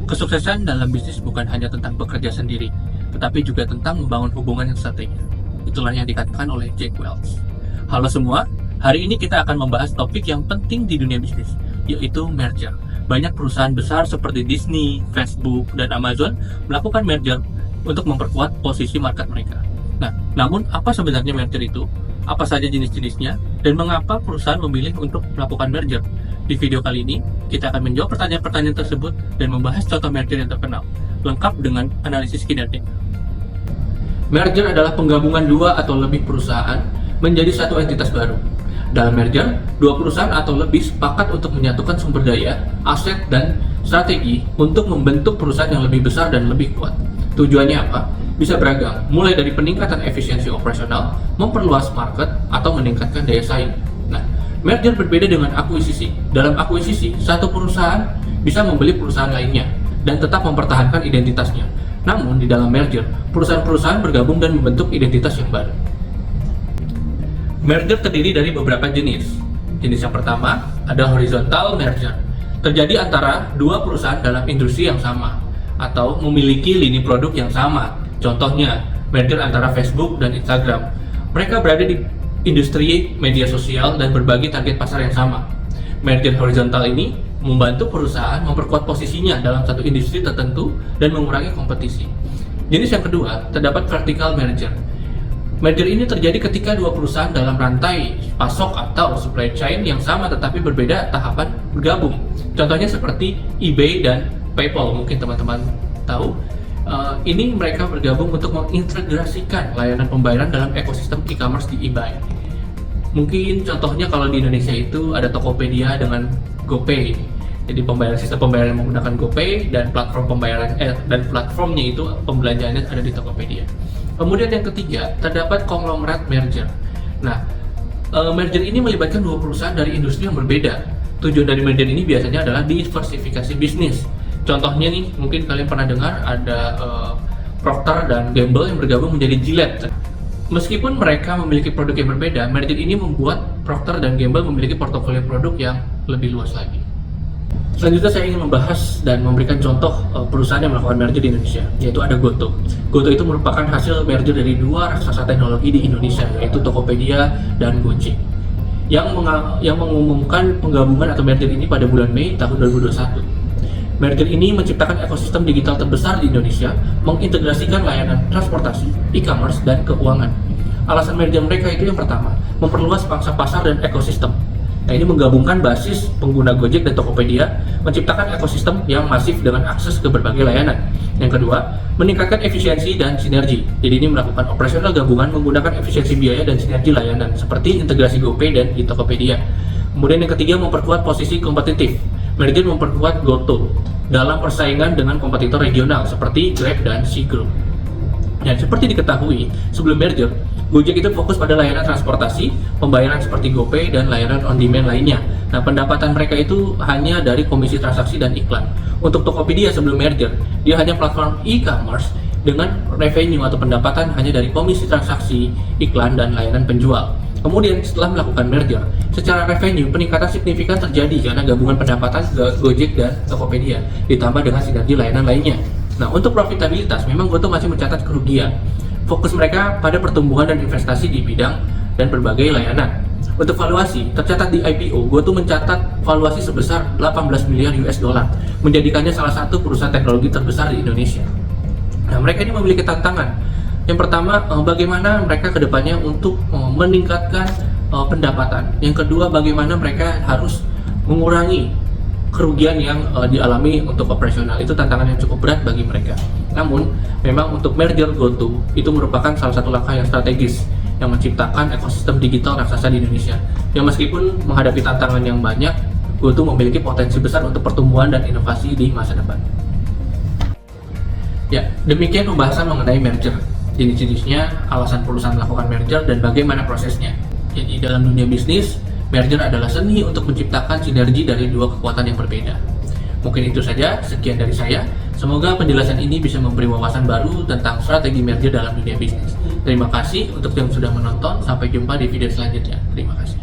Kesuksesan dalam bisnis bukan hanya tentang bekerja sendiri, tetapi juga tentang membangun hubungan yang strategis. Itulah yang dikatakan oleh Jack Welch. Halo semua, hari ini kita akan membahas topik yang penting di dunia bisnis, yaitu merger. Banyak perusahaan besar seperti Disney, Facebook, dan Amazon melakukan merger untuk memperkuat posisi market mereka. Nah, namun apa sebenarnya merger itu? Apa saja jenis-jenisnya? Dan mengapa perusahaan memilih untuk melakukan merger? Di video kali ini, kita akan menjawab pertanyaan-pertanyaan tersebut dan membahas contoh merger yang terkenal, lengkap dengan analisis kinetik. Merger adalah penggabungan dua atau lebih perusahaan menjadi satu entitas baru. Dalam merger, dua perusahaan atau lebih sepakat untuk menyatukan sumber daya, aset, dan strategi untuk membentuk perusahaan yang lebih besar dan lebih kuat. Tujuannya apa? Bisa beragam, mulai dari peningkatan efisiensi operasional, memperluas market, atau meningkatkan daya saing. Nah, merger berbeda dengan akuisisi. Dalam akuisisi, satu perusahaan bisa membeli perusahaan lainnya dan tetap mempertahankan identitasnya. Namun, di dalam merger, perusahaan-perusahaan bergabung dan membentuk identitas yang baru. Merger terdiri dari beberapa jenis. Jenis yang pertama ada horizontal merger. Terjadi antara dua perusahaan dalam industri yang sama atau memiliki lini produk yang sama. Contohnya, merger antara Facebook dan Instagram. Mereka berada di industri media sosial dan berbagi target pasar yang sama. Merger horizontal ini membantu perusahaan memperkuat posisinya dalam satu industri tertentu dan mengurangi kompetisi. Jenis yang kedua, terdapat vertical merger. Merger ini terjadi ketika dua perusahaan dalam rantai pasok atau supply chain yang sama tetapi berbeda tahapan bergabung. Contohnya seperti eBay dan PayPal, mungkin teman-teman tahu. Ini mereka bergabung untuk mengintegrasikan layanan pembayaran dalam ekosistem e-commerce di eBay. Mungkin contohnya kalau di Indonesia itu ada Tokopedia dengan GoPay. Jadi sistem pembayaran yang menggunakan GoPay dan platform pembayaran dan platformnya itu pembelanjaannya ada di Tokopedia. Kemudian yang ketiga, terdapat konglomerat merger. Nah, merger ini melibatkan dua perusahaan dari industri yang berbeda. Tujuan dari merger ini biasanya adalah diversifikasi bisnis. Contohnya nih, mungkin kalian pernah dengar ada Procter dan Gamble yang bergabung menjadi Gillette. Meskipun mereka memiliki produk yang berbeda, merger ini membuat Procter dan Gamble memiliki portofolio produk yang lebih luas lagi. Selanjutnya saya ingin membahas dan memberikan contoh perusahaan yang melakukan merger di Indonesia, yaitu ada Goto. Goto itu merupakan hasil merger dari dua raksasa teknologi di Indonesia, yaitu Tokopedia dan Gojek, yang mengumumkan penggabungan atau merger ini pada bulan Mei tahun 2021. Merger ini menciptakan ekosistem digital terbesar di Indonesia, mengintegrasikan layanan transportasi, e-commerce, dan keuangan. Alasan merger mereka itu yang pertama, memperluas pangsa pasar dan ekosistem. Nah, ini menggabungkan basis pengguna Gojek dan Tokopedia, menciptakan ekosistem yang masif dengan akses ke berbagai layanan. Yang kedua, meningkatkan efisiensi dan sinergi. Jadi ini melakukan operasional gabungan menggunakan efisiensi biaya dan sinergi layanan, seperti integrasi GoPay dan di Tokopedia. Kemudian yang ketiga, memperkuat posisi kompetitif. Merger memperkuat Goto dalam persaingan dengan kompetitor regional seperti Grab dan Sea Group. Dan seperti diketahui, sebelum merger, Gojek itu fokus pada layanan transportasi, pembayaran seperti GoPay, dan layanan on-demand lainnya. Nah, pendapatan mereka itu hanya dari komisi transaksi dan iklan. Untuk Tokopedia sebelum merger, dia hanya platform e-commerce dengan revenue atau pendapatan hanya dari komisi transaksi, iklan, dan layanan penjual. Kemudian setelah melakukan merger, secara revenue peningkatan signifikan terjadi karena gabungan pendapatan Gojek dan Tokopedia ditambah dengan sinergi layanan lainnya. Nah, untuk profitabilitas memang Goto masih mencatat kerugian. Fokus mereka pada pertumbuhan dan investasi di bidang dan berbagai layanan. Untuk valuasi, tercatat di IPO, Goto mencatat valuasi sebesar 18 miliar US dollar, menjadikannya salah satu perusahaan teknologi terbesar di Indonesia. Nah, mereka ini memiliki tantangan. Yang pertama, bagaimana mereka kedepannya untuk meningkatkan pendapatan. Yang kedua, bagaimana mereka harus mengurangi kerugian yang dialami untuk operasional. Itu tantangan yang cukup berat bagi mereka. Namun, memang untuk merger Goto itu merupakan salah satu langkah yang strategis yang menciptakan ekosistem digital raksasa di Indonesia. Yang meskipun menghadapi tantangan yang banyak, Goto memiliki potensi besar untuk pertumbuhan dan inovasi di masa depan. Ya, demikian pembahasan mengenai merger. Jenis-jenisnya, alasan perusahaan melakukan merger, dan bagaimana prosesnya. Jadi dalam dunia bisnis, merger adalah seni untuk menciptakan sinergi dari dua kekuatan yang berbeda. Mungkin itu saja, sekian dari saya. Semoga penjelasan ini bisa memberi wawasan baru tentang strategi merger dalam dunia bisnis. Terima kasih untuk yang sudah menonton, sampai jumpa di video selanjutnya. Terima kasih.